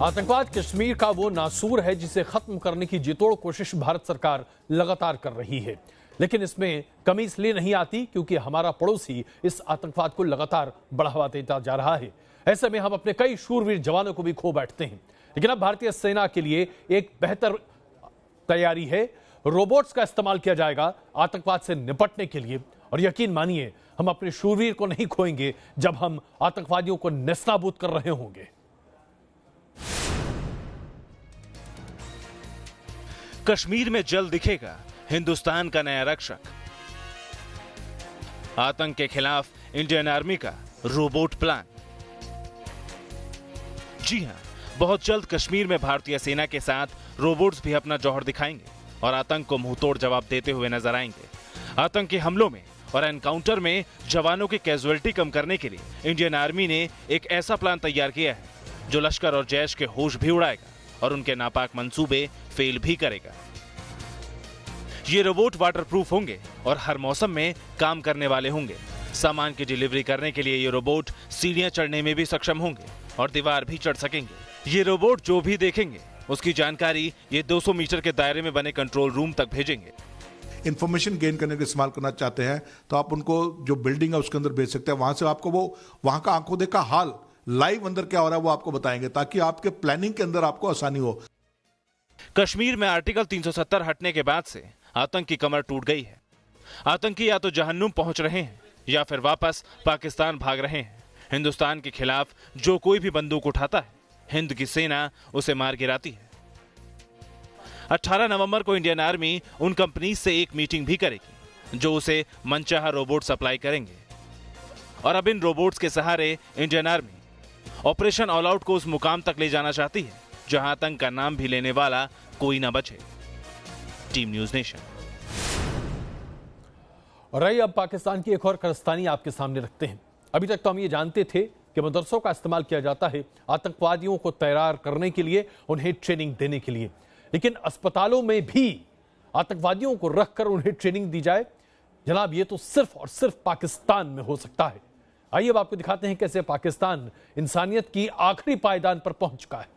आतंकवाद कश्मीर का वो नासूर है जिसे खत्म करने की जितोड़ कोशिश भारत सरकार लगातार कर रही है, लेकिन इसमें कमी इसलिए नहीं आती क्योंकि हमारा पड़ोसी इस आतंकवाद को लगातार बढ़ावा देता जा रहा है। ऐसे में हम अपने कई शूरवीर जवानों को भी खो बैठते हैं। लेकिन अब भारतीय सेना के लिए एक बेहतर तैयारी है। रोबोट्स का इस्तेमाल किया जाएगा आतंकवाद से निपटने के लिए, और यकीन मानिए हम अपने शूरवीर को नहीं खोएंगे जब हम आतंकवादियों को नेस्तनाबूद कर रहे होंगे। कश्मीर में जल्द दिखेगा हिंदुस्तान का नया रक्षक। आतंक के खिलाफ इंडियन आर्मी का रोबोट प्लान। जी हां, बहुत जल्द कश्मीर में भारतीय सेना के साथ रोबोट्स भी अपना जौहर दिखाएंगे और आतंक को मुंहतोड़ जवाब देते हुए नजर आएंगे। आतंकी हमलों में और एनकाउंटर में जवानों की कैजुअलिटी कम करने के लिए इंडियन आर्मी ने एक ऐसा प्लान तैयार किया है जो लश्कर और जैश के होश भी उड़ाएगा और उनके नापाक मंसूबे फेल भी करेगा। ये रोबोट वाटरप्रूफ होंगे और हर मौसम में काम करने वाले होंगे। सामान की डिलीवरी करने के लिए ये रोबोट सीढ़ियां चढ़ने में भी सक्षम होंगे और दीवार भी चढ़ सकेंगे। ये रोबोट जो भी देखेंगे उसकी जानकारी ये 200 मीटर के दायरे में बने कंट्रोल रूम तक भेजेंगे। इंफॉर्मेशन गेन करने का इस्तेमाल करना चाहते हैं तो आप उनको जो बिल्डिंग है उसके अंदर भेज सकते हैं। वहां से आपको वो वहां का आंखों देखा हाल लाइव अंदर क्या हो रहा है वो आपको बताएंगे, ताकि आपके प्लानिंग के अंदर आपको आसानी हो। कश्मीर में आर्टिकल 370 हटने के बाद से आतंक की कमर टूट गई है। आतंकी या तो जहन्नुम पहुंच रहे हैं या फिर वापस पाकिस्तान भाग रहे हैं। हिंदुस्तान के खिलाफ जो कोई भी बंदूक उठाता है, हिंद की सेना उसे मार गिराती है। 18 नवंबर को इंडियन आर्मी उन कंपनी से एक मीटिंग भी करेगी जो उसे मनचाहा रोबोट सप्लाई करेंगे। और अब इन रोबोट्स के सहारे Indian army operation all out को उस मुकाम तक ले जाना चाहती है जहां आतंक का नाम भी लेने वाला कोई ना बचे। Team news nation. और रही अब पाकिस्तान की एक और कारस्तानी आपके सामने रखते हैं। अभी तक तो हम ये जानते थे कि मदरसों का इस्तेमाल किया जाता है आतंकवादियों को तैयार करने के लिए, उन्हें ट्रेनिंग देने के लिए, लेकिन अस्पतालों में भी आतंकवादियों को रखकर उन्हें ट्रेनिंग दी जाए, जनाब ये तो सिर्फ और सिर्फ पाकिस्तान में हो सकता है। आइए अब आपको दिखाते हैं कैसे पाकिस्तान इंसानियत की आखिरी पायदान पर पहुंच चुका है।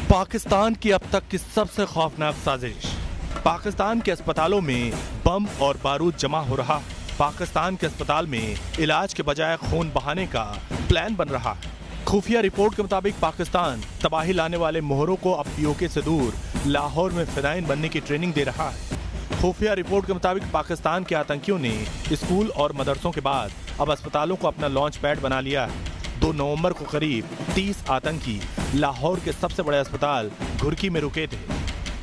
पाकिस्तान की अब तक की सबसे खौफनाक साजिश। पाकिस्तान के अस्पतालों में बम और बारूद जमा हो रहा। पाकिस्तान के अस्पताल में इलाज के बजाय खून बहाने का प्लान बन रहा है। खुफिया रिपोर्ट के मुताबिक पाकिस्तान तबाही लाने वाले मोहरों को अब पीओके से दूर लाहौर में फिदायीन बनने की ट्रेनिंग दे रहा है। खुफिया रिपोर्ट के मुताबिक पाकिस्तान के आतंकियों ने स्कूल और मदरसों के बाद अब अस्पतालों को अपना लॉन्च पैड बना लिया है। 2 नवंबर को करीब 30 आतंकी लाहौर के सबसे बड़े अस्पताल घुरकी में रुके थे।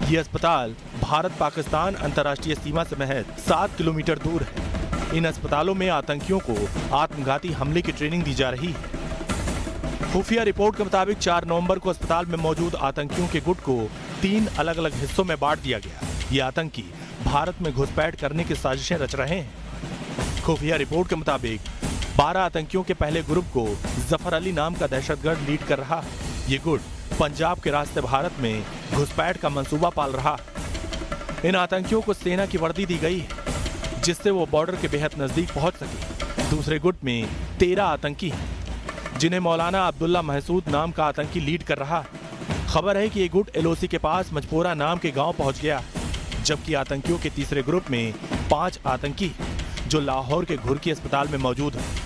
ये अस्पताल भारत पाकिस्तान अंतर्राष्ट्रीय सीमा से महज 7 किलोमीटर दूर है। इन अस्पतालों में आतंकियों को आत्मघाती हमले की ट्रेनिंग दी जा रही है। खुफिया रिपोर्ट के मुताबिक 4 नवंबर को अस्पताल में मौजूद आतंकियों के गुट को 3 अलग अलग हिस्सों में बांट दिया गया। ये आतंकी भारत में घुसपैठ करने की साजिशें रच रहे हैं। खुफिया रिपोर्ट के मुताबिक 12 आतंकियों के पहले ग्रुप को जफर अली नाम का दहशतगर्द लीड कर रहा है। ये गुट पंजाब के रास्ते भारत में घुसपैठ का मंसूबा पाल रहा है। इन आतंकियों को सेना की वर्दी दी गई है जिससे वो बॉर्डर के बेहद नजदीक पहुंच सके। दूसरे गुट में 13 आतंकी हैं जिन्हें मौलाना अब्दुल्ला महसूद नाम का आतंकी लीड कर रहा है। खबर है कि ये गुट एलओसी के पास मजपोरा नाम के गांव पहुंच गया, जबकि आतंकियों के तीसरे ग्रुप में 5 आतंकी जो लाहौर के घुरकी अस्पताल में मौजूद हैं।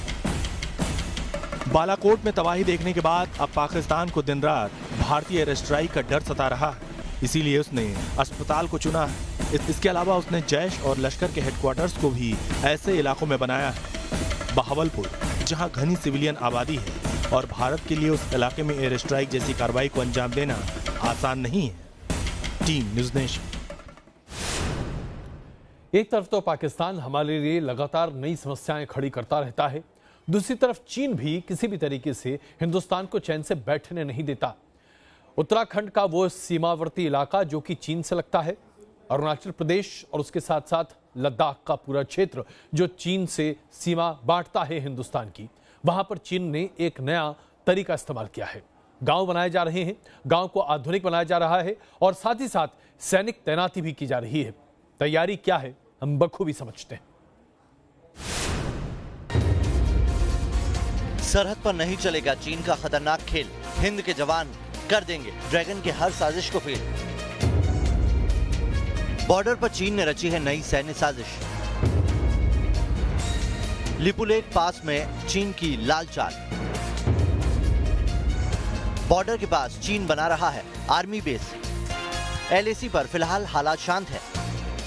बालाकोट में तबाही देखने के बाद अब पाकिस्तान को दिन रात भारतीय एयर स्ट्राइक का डर सता रहा है, इसीलिए उसने अस्पताल को चुना है। इसके अलावा उसने जैश और लश्कर के हेडक्वार्टर्स को भी ऐसे इलाकों में बनाया है। बहावलपुर, जहां घनी सिविलियन आबादी है और भारत के लिए उस इलाके में एयर स्ट्राइक जैसी कार्रवाई को अंजाम देना आसान नहीं है। Team news nation. एक तरफ तो पाकिस्तान हमारे लिए लगातार नई समस्याएं खड़ी करता रहता है, दूसरी तरफ चीन भी किसी भी तरीके से हिंदुस्तान को चैन से बैठने नहीं देता। उत्तराखंड का वो सीमावर्ती इलाका जो कि चीन से लगता है, अरुणाचल प्रदेश और उसके साथ साथ लद्दाख का पूरा क्षेत्र जो चीन से सीमा बांटता है हिंदुस्तान की, वहां पर चीन ने एक नया तरीका इस्तेमाल किया है। गांव बनाए जा रहे हैं, गांव को आधुनिक बनाया जा रहा है और साथ ही साथ सैनिक तैनाती भी की जा रही है। तैयारी क्या है हम बखूबी समझते हैं। सरहद पर नहीं चलेगा चीन का खतरनाक खेल, हिंद के जवान कर देंगे ड्रैगन के हर साजिश को फेल। बॉर्डर पर चीन ने रची है नई सैन्य साजिश। लिपुलेख पास में चीन की लाल चाल। बॉर्डर के पास चीन बना रहा है आर्मी बेस। LAC पर फिलहाल हालात शांत है,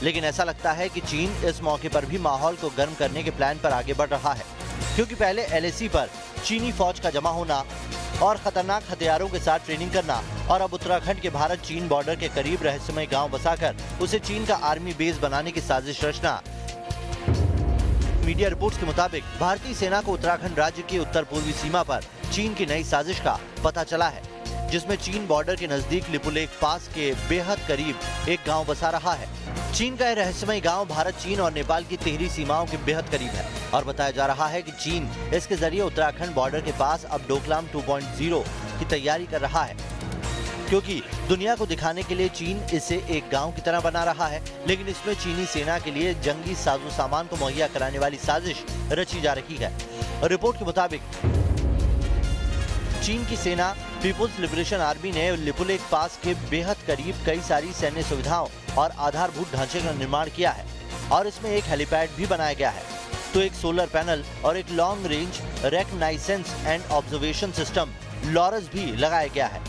लेकिन ऐसा लगता है कि चीन इस मौके पर भी माहौल को गर्म करने के प्लान पर आगे बढ़ रहा है, क्योंकि पहले LAC पर चीनी फौज का जमा होना और खतरनाक हथियारों के साथ ट्रेनिंग करना, और अब उत्तराखंड के भारत चीन बॉर्डर के करीब रहस्यमय गांव बसाकर उसे चीन का आर्मी बेस बनाने की साजिश रचना। मीडिया रिपोर्ट्स के मुताबिक भारतीय सेना को उत्तराखंड राज्य की उत्तर पूर्वी सीमा पर चीन की नई साजिश का पता चला है, जिसमें चीन बॉर्डर के नजदीक लिपुलेख पास के बेहद करीब एक गांव बसा रहा है। चीन का यह रहस्यमय गांव भारत, चीन और नेपाल की तिहरी सीमाओं के बेहद करीब है और बताया जा रहा है कि चीन इसके जरिए उत्तराखंड बॉर्डर के पास अब डोकलाम 2.0 की तैयारी कर रहा है, क्योंकि दुनिया को दिखाने के लिए चीन इसे एक गांव की तरह बना रहा है, लेकिन इसमें चीनी सेना के लिए जंगी साजो सामान को मुहैया कराने वाली साजिश रची जा रही है। रिपोर्ट के मुताबिक चीन की सेना पीपुल्स लिबरेशन आर्मी ने लिपुलेख पास के बेहद करीब कई सारी सैन्य सुविधाओं और आधारभूत ढांचे का निर्माण किया है, और इसमें एक हेलीपैड भी बनाया गया है, तो एक सोलर पैनल और एक long range reconnaissance and observation system लॉरस भी लगाया गया है।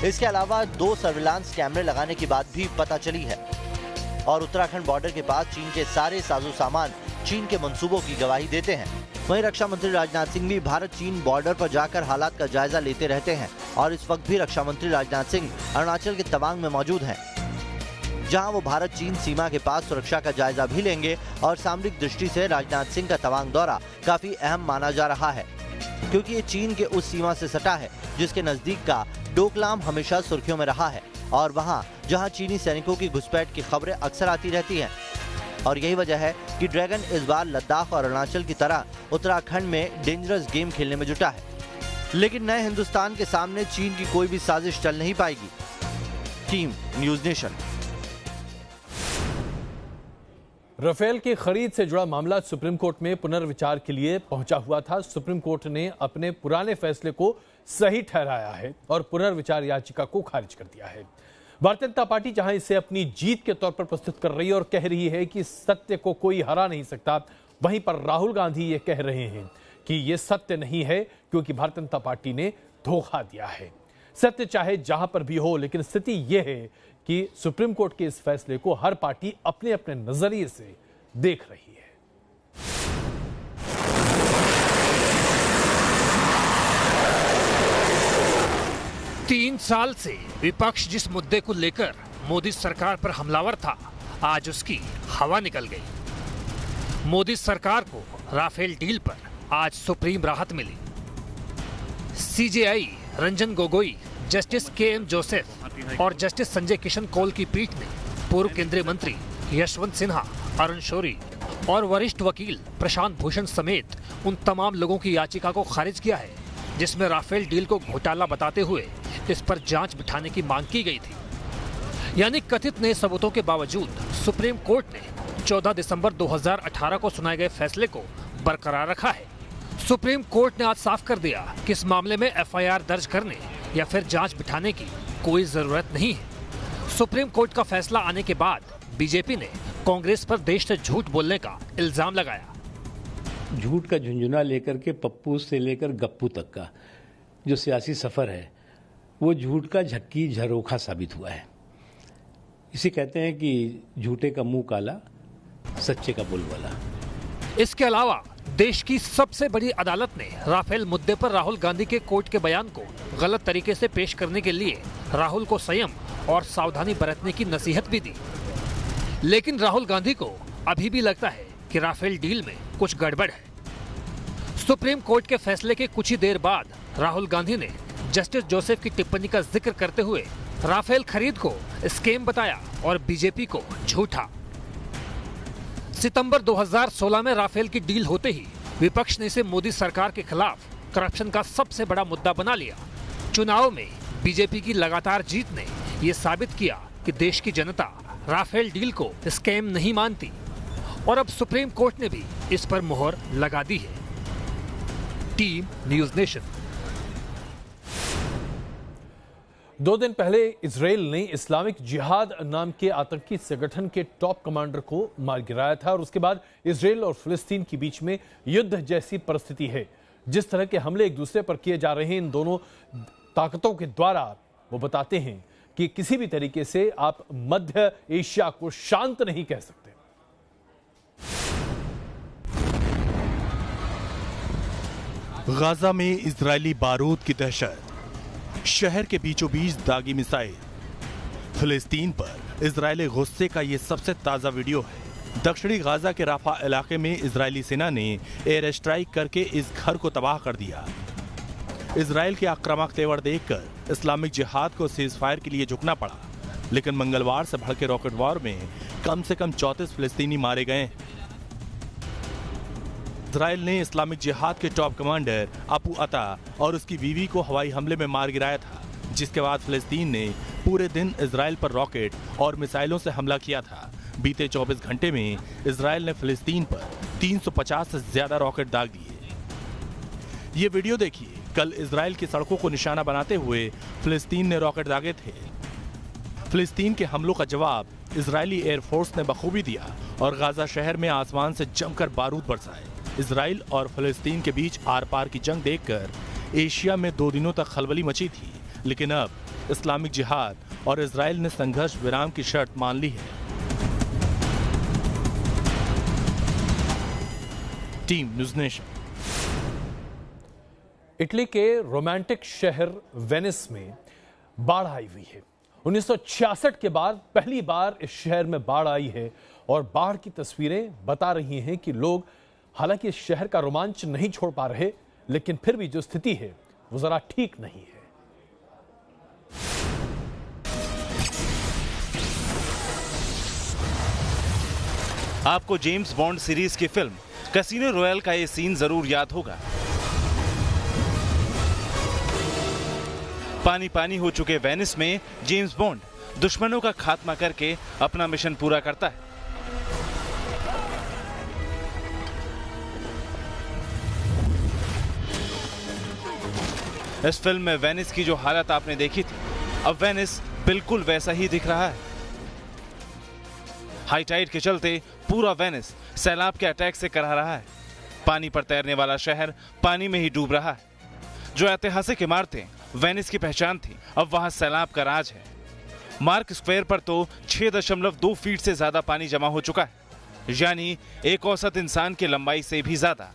इसके अलावा 2 सर्विलांस कैमरे लगाने की बात भी पता चली है, और उत्तराखंड बॉर्डर के पास चीन के सारे साजो सामान चीन के मंसूबों की गवाही देते हैं। वहीं रक्षा मंत्री राजनाथ सिंह भी भारत चीन बॉर्डर पर जाकर हालात का जायजा लेते रहते हैं, और इस वक्त भी रक्षा मंत्री राजनाथ सिंह अरुणाचल के तवांग में मौजूद हैं, जहां वो भारत चीन सीमा के पास सुरक्षा का जायजा भी लेंगे। और सामरिक दृष्टि से राजनाथ सिंह का तवांग दौरा काफी अहम माना जा रहा है, क्योंकि ये चीन के उस सीमा से सटा है जिसके नजदीक का डोकलाम हमेशा सुर्खियों में रहा है, और वहाँ जहाँ चीनी सैनिकों की घुसपैठ की खबरें अक्सर आती रहती हैं। और यही वजह है कि ड्रैगन इस बार लद्दाख और अरुणाचल की तरह उत्तराखंड में डेंजरस गेम खेलने में जुटा है, लेकिन नए हिंदुस्तान के सामने चीन की कोई भी साजिश चल नहीं पाएगी। Team news nation. राफेल की खरीद से जुड़ा मामला सुप्रीम कोर्ट में पुनर्विचार के लिए पहुंचा हुआ था। सुप्रीम कोर्ट ने अपने पुराने फैसले को सही ठहराया है और पुनर्विचार याचिका को खारिज कर दिया है। भारतीय जनता पार्टी जहां इसे अपनी जीत के तौर पर प्रस्तुत कर रही है और कह रही है कि सत्य को कोई हरा नहीं सकता, वहीं पर राहुल गांधी ये कह रहे हैं कि ये सत्य नहीं है, क्योंकि भारतीय जनता पार्टी ने धोखा दिया है। सत्य चाहे जहां पर भी हो, लेकिन स्थिति यह है कि सुप्रीम कोर्ट के इस फैसले को हर पार्टी अपने अपने नजरिए से देख रही है। 3 साल से विपक्ष जिस मुद्दे को लेकर मोदी सरकार पर हमलावर था, आज उसकी हवा निकल गई। मोदी सरकार को राफेल डील पर आज सुप्रीम राहत मिली। CJI Ranjan Gogoi, justice KM Joseph और जस्टिस संजय किशन कौल की पीठ ने पूर्व केंद्रीय मंत्री यशवंत सिन्हा, अरुण शौरी और वरिष्ठ वकील प्रशांत भूषण समेत उन तमाम लोगों की याचिका को खारिज किया है, जिसमें राफेल डील को घोटाला बताते हुए इस पर जांच बिठाने की मांग की गई थी। यानी कथित नए सबूतों के बावजूद सुप्रीम कोर्ट ने 14 दिसंबर 2018 को सुनाए गए फैसले को बरकरार रखा है। सुप्रीम कोर्ट ने आज साफ कर दिया कि इस मामले में FIR दर्ज करने या फिर जांच बिठाने की कोई जरूरत नहीं है। सुप्रीम कोर्ट का फैसला आने के बाद बीजेपी ने कांग्रेस पर देश से झूठ बोलने का इल्जाम लगाया। झूठ का झुंझुना लेकर के पप्पू से लेकर गप्पू तक का जो सियासी सफर है, वो झूठ का झक्की झरोखा साबित हुआ है। इसे कहते हैं कि झूठे का मुंह काला, सच्चे का बुलबुला। इसके अलावा देश की सबसे बड़ी अदालत ने राफेल मुद्दे पर राहुल गांधी के कोर्ट के बयान को गलत तरीके से पेश करने के लिए राहुल को संयम और सावधानी बरतने की नसीहत भी दी। लेकिन राहुल गांधी को अभी भी लगता है कि राफेल डील में कुछ गड़बड़ है। सुप्रीम कोर्ट के फैसले के कुछ ही देर बाद राहुल गांधी ने जस्टिस जोसेफ की टिप्पणी का जिक्र करते हुए राफेल खरीद को स्कैम बताया और बीजेपी को झूठा। सितंबर 2016 में राफेल की डील होते ही विपक्ष ने इसे मोदी सरकार के खिलाफ करप्शन का सबसे बड़ा मुद्दा बना लिया। चुनाव में बीजेपी की लगातार जीत ने ये साबित किया कि देश की जनता राफेल डील को स्कैम नहीं मानती, और अब सुप्रीम कोर्ट ने भी इस पर मुहर लगा दी है। Team news nation. 2 दिन पहले इजराइल ने इस्लामिक जिहाद नाम के आतंकी संगठन के टॉप कमांडर को मार गिराया था और उसके बाद इजराइल और फिलिस्तीन के बीच में युद्ध जैसी परिस्थिति है। जिस तरह के हमले एक दूसरे पर किए जा रहे हैं इन दोनों ताकतों के द्वारा, वो बताते हैं कि किसी भी तरीके से आप मध्य एशिया को शांत नहीं कह सकते। गाजा में इजरायली बारूद की दहशत, शहर के बीचों बीच दागी मिसाइल, फिलिस्तीन पर इजरायली गुस्से का यह सबसे ताजा वीडियो है। दक्षिणी गाजा के राफा इलाके में इजरायली सेना ने एयर स्ट्राइक करके इस घर को तबाह कर दिया। इजराइल के आक्रामक तेवर देखकर इस्लामिक जिहाद को सीज फायर के लिए झुकना पड़ा, लेकिन मंगलवार से भड़के रॉकेट वॉर में कम से कम 34 फिलिस्तीनी मारे गए। इजराइल ने इस्लामिक जिहाद के टॉप कमांडर अबू अता और उसकी बीवी को हवाई हमले में मार गिराया था, जिसके बाद फिलिस्तीन ने पूरे दिन इजराइल पर रॉकेट और मिसाइलों से हमला किया था। बीते 24 घंटे में इजराइल ने फिलिस्तीन पर 350 से ज्यादा रॉकेट दाग दिए। ये वीडियो देखिए। कल इजराइल की सड़कों को निशाना बनाते हुए फिलिस्तीन ने रॉकेट दागे थे। फिलिस्तीन के हमलों का जवाब इजरायली एयरफोर्स ने बखूबी दिया और गाजा शहर में आसमान से जमकर बारूद बरसाए। इजराइल और फिलिस्तीन के बीच आर पार की जंग देखकर एशिया में 2 दिनों तक खलबली मची थी, लेकिन अब इस्लामिक जिहाद और इजराइल ने संघर्ष विराम की शर्त मान ली है। Team news nation. इटली के रोमांटिक शहर वेनिस में बाढ़ आई हुई है। 1966 के बाद पहली बार इस शहर में बाढ़ आई है और बाढ़ की तस्वीरें बता रही हैं कि लोग हालांकि इस शहर का रोमांच नहीं छोड़ पा रहे, लेकिन फिर भी जो स्थिति है वो जरा ठीक नहीं है। आपको जेम्स बॉन्ड सीरीज की फिल्म कैसीनो रॉयल का ये सीन जरूर याद होगा। पानी पानी हो चुके वेनिस में जेम्स बॉन्ड दुश्मनों का खात्मा करके अपना मिशन पूरा करता है। इस फिल्म में वेनिस की जो हालत आपने देखी थी, अब वेनिस बिल्कुल वैसा ही दिख रहा है। हाई टाइड के चलते पूरा वेनिस सैलाब के अटैक से करा रहा है। पानी पर तैरने वाला शहर पानी में ही डूब रहा है। जो ऐतिहासिक इमारतें वेनिस की पहचान थी, अब वहां सैलाब का राज है। मार्क स्क्वायर पर तो 6.2 फीट से ज्यादा पानी जमा हो चुका है, यानी एक औसत इंसान की लंबाई से भी ज्यादा।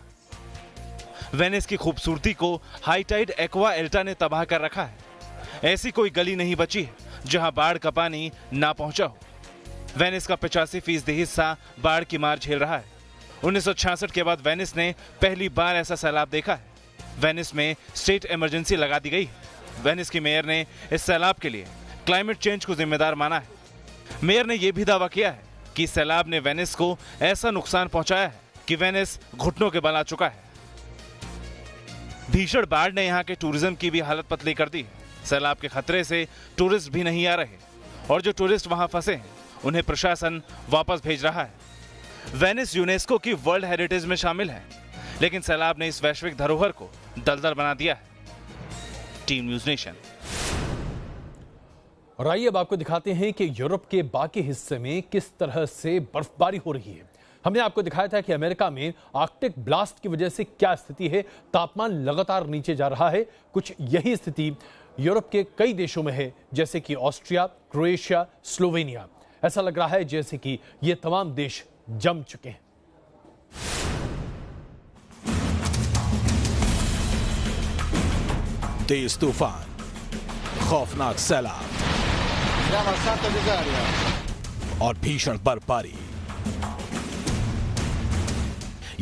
वेनिस की खूबसूरती को हाई टाइड एक्वा एल्टा ने तबाह कर रखा है। ऐसी कोई गली नहीं बची है जहां बाढ़ का पानी ना पहुंचा हो। वेनिस का 85% हिस्सा बाढ़ की मार झेल रहा है। 1966 के बाद वेनिस ने पहली बार ऐसा सैलाब देखा है। वेनिस में स्टेट इमरजेंसी लगा दी गई है। वेनिस की मेयर ने इस सैलाब के लिए क्लाइमेट चेंज को जिम्मेदार माना है। मेयर ने यह भी दावा किया है कि सैलाब ने वेनिस को ऐसा नुकसान पहुंचाया है कि वेनिस घुटनों के बल आ चुका है। भीषण बाढ़ ने यहाँ के टूरिज्म की भी हालत पतली कर दी है। सैलाब के खतरे से टूरिस्ट भी नहीं आ रहे और जो टूरिस्ट वहां फंसे हैं उन्हें प्रशासन वापस भेज रहा है। वेनिस यूनेस्को की वर्ल्ड हेरिटेज में शामिल है, लेकिन सैलाब ने इस वैश्विक धरोहर को दलदल बना दिया है। Team news nation. और आइए अब आपको दिखाते हैं कि यूरोप के बाकी हिस्से में किस तरह से बर्फबारी हो रही है। हमने आपको दिखाया था कि अमेरिका में आर्कटिक ब्लास्ट की वजह से क्या स्थिति है। तापमान लगातार नीचे जा रहा है। कुछ यही स्थिति यूरोप के कई देशों में है, जैसे कि ऑस्ट्रिया, क्रोएशिया, स्लोवेनिया। ऐसा लग रहा है जैसे कि ये तमाम देश जम चुके हैं। तेज तूफान, खौफनाक सैलाब और भीषण बर्फबारी,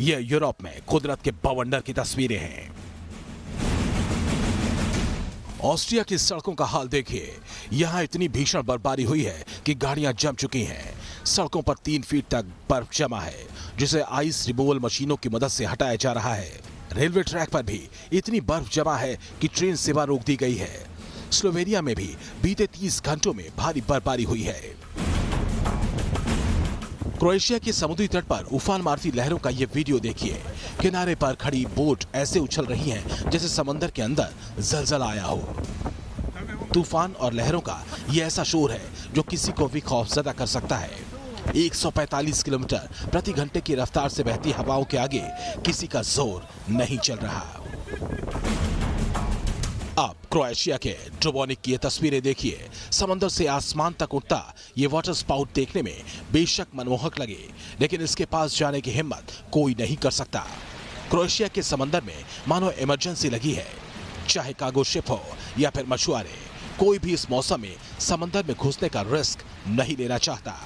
ये यूरोप में कुदरत के बवंडर की तस्वीरें हैं। ऑस्ट्रिया की सड़कों का हाल देखिए। यहां इतनी भीषण बर्फबारी हुई है कि गाड़ियां जम चुकी हैं। सड़कों पर 3 फीट तक बर्फ जमा है, जिसे आइस रिमूवल मशीनों की मदद से हटाया जा रहा है। रेलवे ट्रैक पर भी इतनी बर्फ जमा है कि ट्रेन सेवा रोक दी गई है। स्लोवेनिया में भी बीते 30 घंटों में भारी बर्फबारी हुई है। क्रोएशिया के समुद्री तट पर उफान मारती लहरों का ये वीडियो देखिए। किनारे पर खड़ी बोट ऐसे उछल रही हैं जैसे समंदर के अंदर जलजला आया हो। तूफान और लहरों का ये ऐसा शोर है जो किसी को भी खौफजदा कर सकता है। 145 किलोमीटर प्रति घंटे की रफ्तार से बहती हवाओं के आगे किसी का जोर नहीं चल रहा। अब क्रोएशिया के ड्रुबोनिक की ये तस्वीरें देखिए। समंदर से आसमान तक उठता ये वाटर स्पाउट देखने में बेशक मनमोहक लगे, लेकिन इसके पास जाने की हिम्मत कोई नहीं कर सकता। क्रोएशिया के समंदर में मानो इमरजेंसी लगी है। चाहे कार्गो शिप हो या फिर मछुआरे, कोई भी इस मौसम में समंदर में घुसने का रिस्क नहीं लेना चाहता।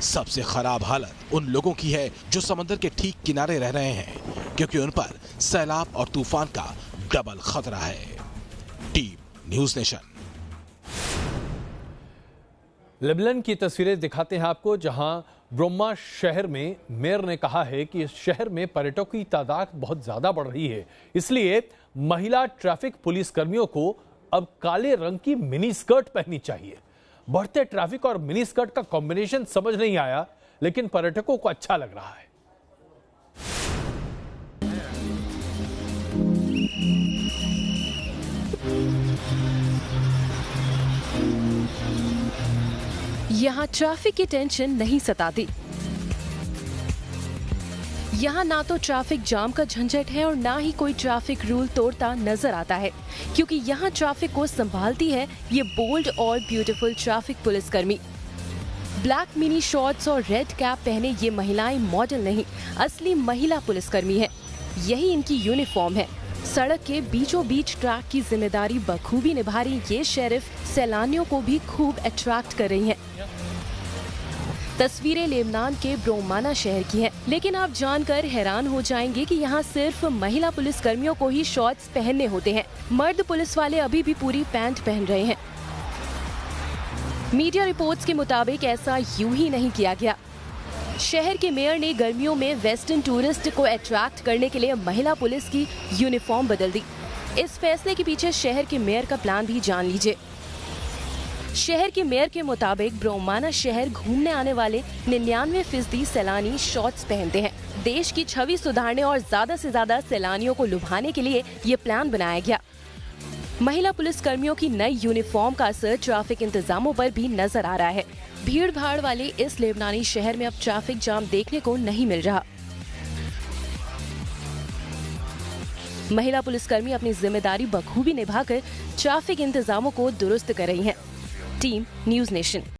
सबसे खराब हालत उन लोगों की है जो समंदर के ठीक किनारे रह रहे हैं, क्योंकि उन पर सैलाब और तूफान का डबल खतरा है। Team news nation. लेबनान की तस्वीरें दिखाते हैं आपको, जहां ब्रोमा शहर में मेयर ने कहा है कि इस शहर में पर्यटकों की तादाद बहुत ज्यादा बढ़ रही है, इसलिए महिला ट्रैफिक पुलिस कर्मियों को अब काले रंग की मिनी स्कर्ट पहननी चाहिए। बढ़ते ट्रैफिक और मिनी स्कर्ट का कॉम्बिनेशन समझ नहीं आया, लेकिन पर्यटकों को अच्छा लग रहा है। यहाँ ट्रैफिक की टेंशन नहीं सताती। यहाँ ना तो ट्रैफिक जाम का झंझट है और ना ही कोई ट्रैफिक रूल तोड़ता नजर आता है, क्योंकि यहाँ ट्रैफिक को संभालती है ये बोल्ड और ब्यूटीफुल ट्रैफिक पुलिसकर्मी। ब्लैक मिनी शॉर्ट्स और रेड कैप पहने ये महिलाएं मॉडल नहीं, असली महिला पुलिसकर्मी है। यही इनकी यूनिफॉर्म है। सड़क के बीचों बीच ट्रैक की जिम्मेदारी बखूबी निभा रही ये शेरिफ सैलानियों को भी खूब अट्रैक्ट कर रही हैं। तस्वीरें लेबनान के ब्रोमाना शहर की हैं, लेकिन आप जानकर हैरान हो जाएंगे कि यहाँ सिर्फ महिला पुलिसकर्मियों को ही शॉर्ट्स पहनने होते हैं। मर्द पुलिस वाले अभी भी पूरी पैंट पहन रहे हैं। मीडिया रिपोर्ट्स के मुताबिक ऐसा यूं ही नहीं किया गया। शहर के मेयर ने गर्मियों में वेस्टर्न टूरिस्ट को अट्रैक्ट करने के लिए महिला पुलिस की यूनिफॉर्म बदल दी। इस फैसले के पीछे शहर के मेयर का प्लान भी जान लीजिए। शहर के मेयर के मुताबिक ब्रोमाना शहर घूमने आने वाले 99% सैलानी शॉर्ट्स पहनते हैं। देश की छवि सुधारने और ज्यादा से ज्यादा सैलानियों को लुभाने के लिए ये प्लान बनाया गया। महिला पुलिस कर्मियों की नई यूनिफॉर्म का असर ट्रैफिक इंतजामों पर भी नजर आ रहा है। भीड़ भाड़ वाले इस लेबनानी शहर में अब ट्रैफिक जाम देखने को नहीं मिल रहा। महिला पुलिसकर्मी अपनी जिम्मेदारी बखूबी निभाकर ट्रैफिक इंतजामों को दुरुस्त कर रही हैं। Team news nation.